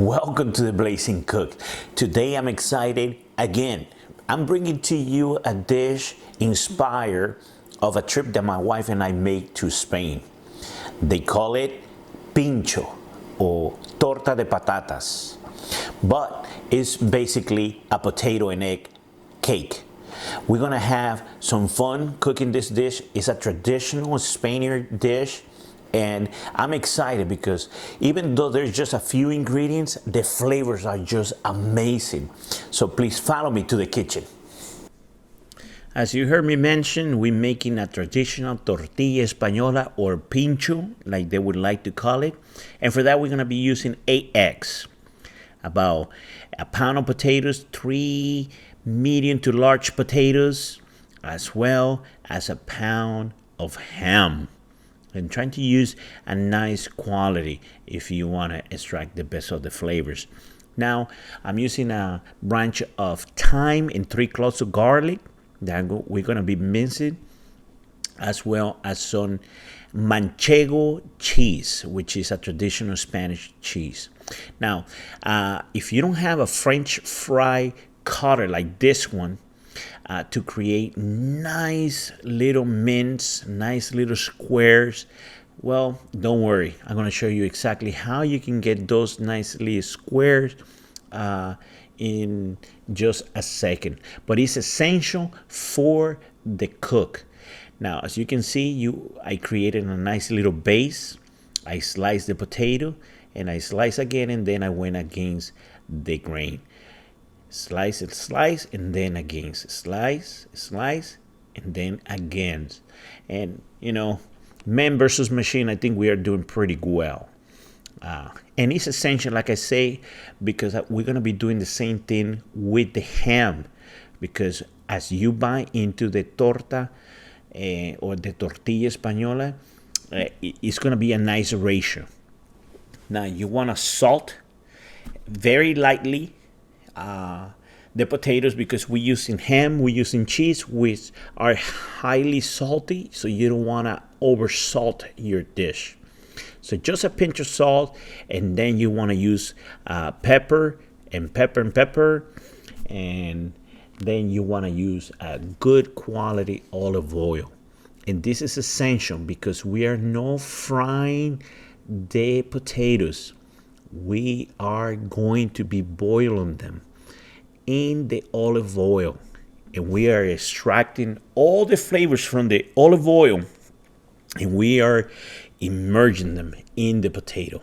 Welcome to the Blazing Cook. Today I'm excited again. I'm bringing to you a dish inspired of a trip that my wife and I made to Spain. They call it pincho or torta de patatas, but it's basically a potato and egg cake. We're gonna have some fun cooking this dish. It's a traditional Spaniard dish. And I'm excited because even though there's just a few ingredients, the flavors are just amazing. So please follow me to the kitchen. As you heard me mention, we're making a traditional tortilla española or pincho, like they would like to call it. And for that, we're gonna be using 8 eggs, about a pound of potatoes, 3 medium to large potatoes, as well as a pound of ham. And trying to use a nice quality if you want to extract the best of the flavors. Now, I'm using a branch of thyme and 3 cloves of garlic that we're going to be mincing, as well as some manchego cheese, which is a traditional Spanish cheese. Now, if you don't have a French fry cutter like this one, to create nice little mince, nice little squares, well, don't worry. I'm going to show you exactly how you can get those nice little squares in just a second. But it's essential for the cook. Now, as you can see, I created a nice little base. I sliced the potato and I sliced again, and then I went against the grain. Slice, and then again. Slice, and then again. And, man versus machine, I think we are doing pretty well. And it's essential, like I say, because we're going to be doing the same thing with the ham. Because as you bite into the torta or the tortilla española, it's going to be a nice ratio. Now, you want to salt very lightly the potatoes, because we're using ham, we're using cheese, which are highly salty, so you don't want to over salt your dish. So just a pinch of salt, and then you want to use pepper, and then you want to use a good quality olive oil. And this is essential because we are not frying the potatoes. We are going to be boiling them in the olive oil, and we are extracting all the flavors from the olive oil, and we are immersing them in the potato.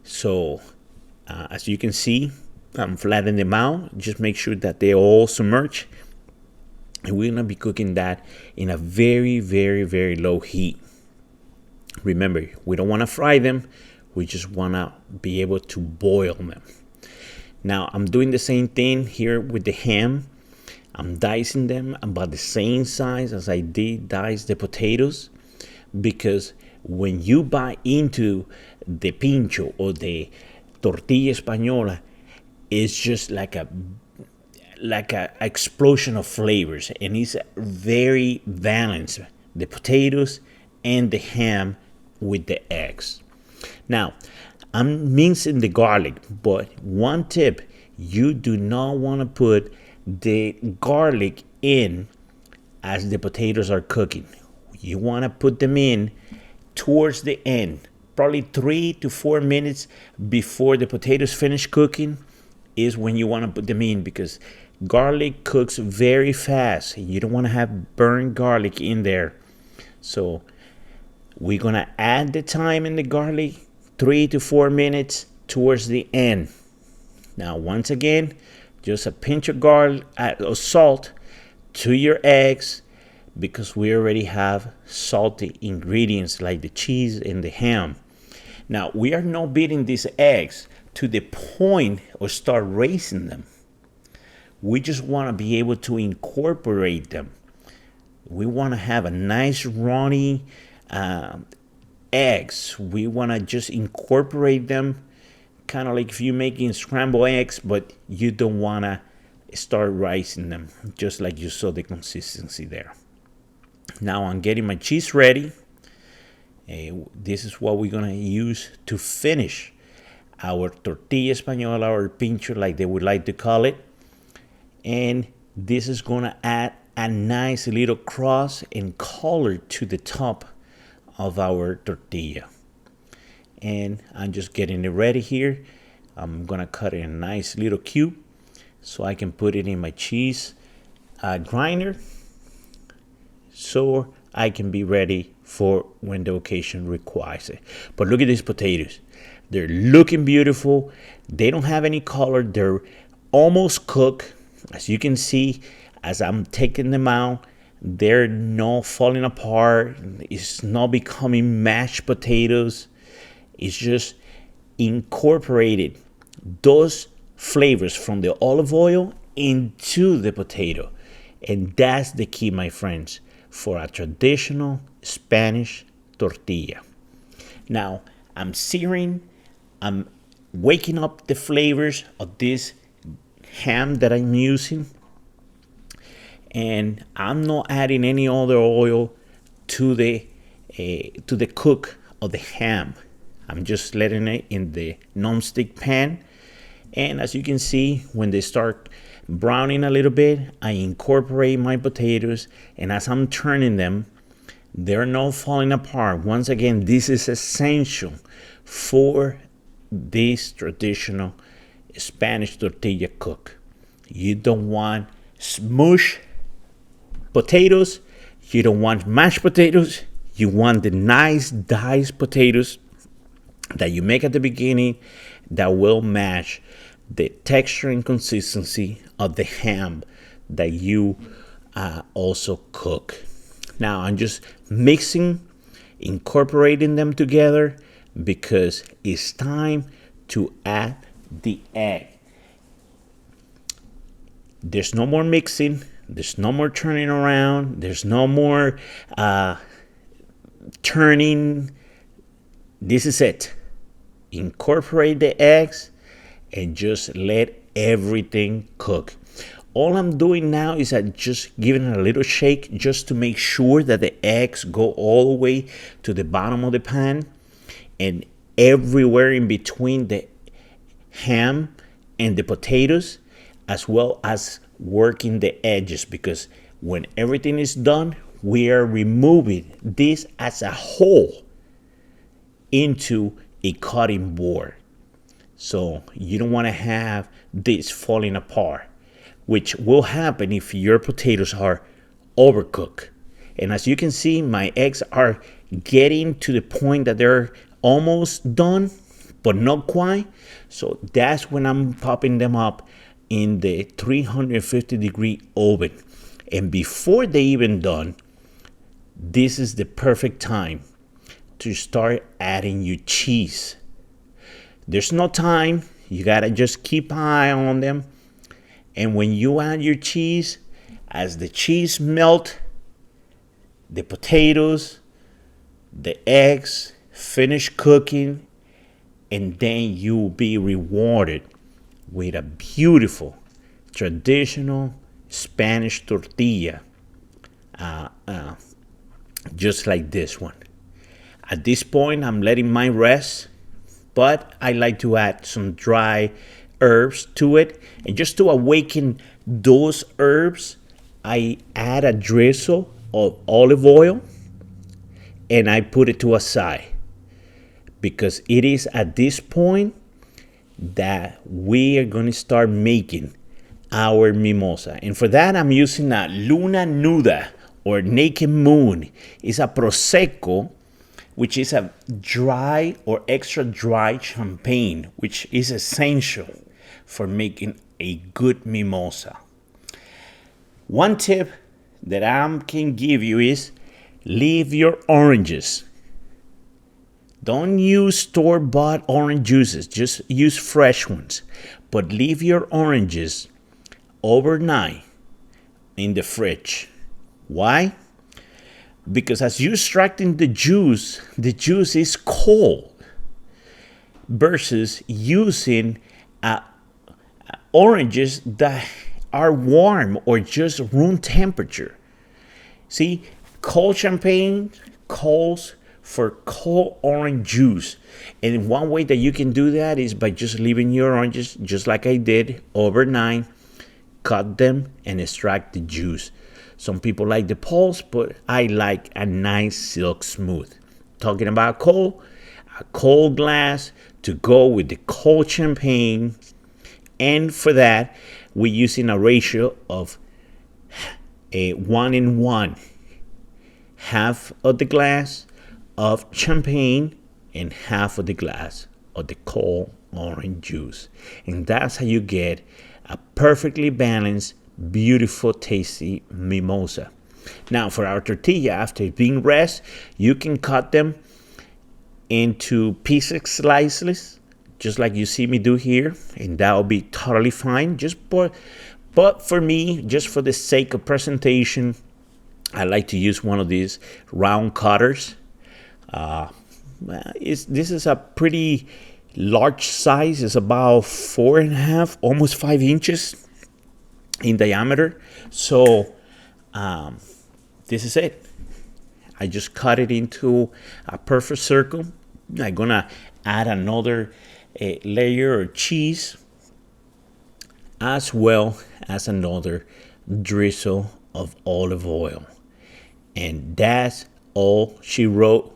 So as you can see, I'm flattening them out. Just make sure that they all submerge, and we're gonna be cooking that in a very, very, very low heat. Remember, we don't want to fry them. We just want to be able to boil them. Now, I'm doing the same thing here with the ham. I'm dicing them about the same size as I did dice the potatoes, because when you bite into the pincho or the tortilla española, it's just like a explosion of flavors, and it's very balanced, the potatoes and the ham with the eggs. Now, I'm mincing the garlic, but one tip, you do not want to put the garlic in as the potatoes are cooking. You want to put them in towards the end, probably 3 to 4 minutes before the potatoes finish cooking is when you want to put them in, because garlic cooks very fast. You don't want to have burnt garlic in there. So we're going to add the thyme and the garlic 3 to 4 minutes towards the end. Now, once again, just a pinch of garlic or salt to your eggs, because we already have salty ingredients like the cheese and the ham. Now, we are not beating these eggs to the point or start raising them. We just want to be able to incorporate them. We want to have a nice runny eggs. We want to just incorporate them, kind of like if you're making scrambled eggs, but you don't want to start rising them, just like you saw the consistency there. Now I'm getting my cheese ready. This is what we're going to use to finish our tortilla española or pincho, like they would like to call it. And this is going to add a nice little cross and color to the top of our tortilla. And I'm just getting it ready here. I'm going to cut it in a nice little cube so I can put it in my cheese grinder so I can be ready for when the occasion requires it. But look at these potatoes. They're looking beautiful. They don't have any color. They're almost cooked. As you can see, as I'm taking them out, they're not falling apart. It's not becoming mashed potatoes. It's just incorporated those flavors from the olive oil into the potato. And that's the key, my friends, for a traditional Spanish tortilla. Now, I'm searing, I'm waking up the flavors of this ham that I'm using. And I'm not adding any other oil to the cook of the ham. I'm just letting it in the non-stick pan. And as you can see, when they start browning a little bit, I incorporate my potatoes. And as I'm turning them, they're not falling apart. Once again, this is essential for this traditional Spanish tortilla cook. You don't want smush potatoes. You don't want mashed potatoes. You want the nice diced potatoes that you make at the beginning that will match the texture and consistency of the ham that you also cook. Now I'm just mixing, incorporating them together because it's time to add the egg. There's no more mixing. There's no more turning around. There's no more turning. This is it. Incorporate the eggs and just let everything cook. All I'm doing now is just giving it a little shake just to make sure that the eggs go all the way to the bottom of the pan and everywhere in between the ham and the potatoes, as well as working the edges, because when everything is done, we are removing this as a whole into a cutting board. So you don't want to have this falling apart, which will happen if your potatoes are overcooked. And as you can see, my eggs are getting to the point that they're almost done, but not quite. So that's when I'm popping them up in the 350-degree oven. And before they even done, this is the perfect time to start adding your cheese. There's no time. You gotta just keep an eye on them. And when you add your cheese, as the cheese melt, the potatoes, the eggs finish cooking, and then you will be rewarded with a beautiful traditional Spanish tortilla, just like this one. At this point, I'm letting mine rest, but I like to add some dry herbs to it. And just to awaken those herbs, I add a drizzle of olive oil and I put it to a side, because it is at this point that we are going to start making our mimosa. And for that, I'm using a Luna Nuda, or Naked Moon. It's a Prosecco, which is a dry or extra dry champagne, which is essential for making a good mimosa. One tip that I can give you is leave your oranges. Don't use store-bought orange juices, just use fresh ones. But leave your oranges overnight in the fridge. Why? Because as you're extracting the juice is cold versus using oranges that are warm or just room temperature. See, cold champagne calls for cold orange juice. And one way that you can do that is by just leaving your oranges, just like I did, overnight, cut them, and extract the juice. Some people like the pulse, but I like a nice silk smooth. Talking about cold, a cold glass to go with the cold champagne. And for that, we're using a ratio of a 1:1. Half of the glass of champagne and half of the glass of the cold orange juice. And that's how you get a perfectly balanced, beautiful, tasty mimosa. Now for our tortilla, after being rest, you can cut them into pizza slices, just like you see me do here, and that will be totally fine. But for me, just for the sake of presentation, I like to use one of these round cutters. This is a pretty large size. It's about 4.5, almost 5 inches in diameter. So this is it. I just cut it into a perfect circle. I'm gonna add another layer of cheese, as well as another drizzle of olive oil. And that's all she wrote.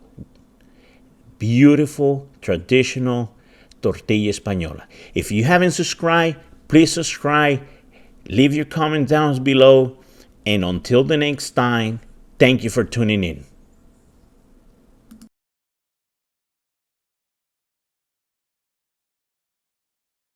Beautiful, traditional Tortilla Española. If you haven't subscribed, please subscribe. Leave your comments down below. And until the next time, thank you for tuning in.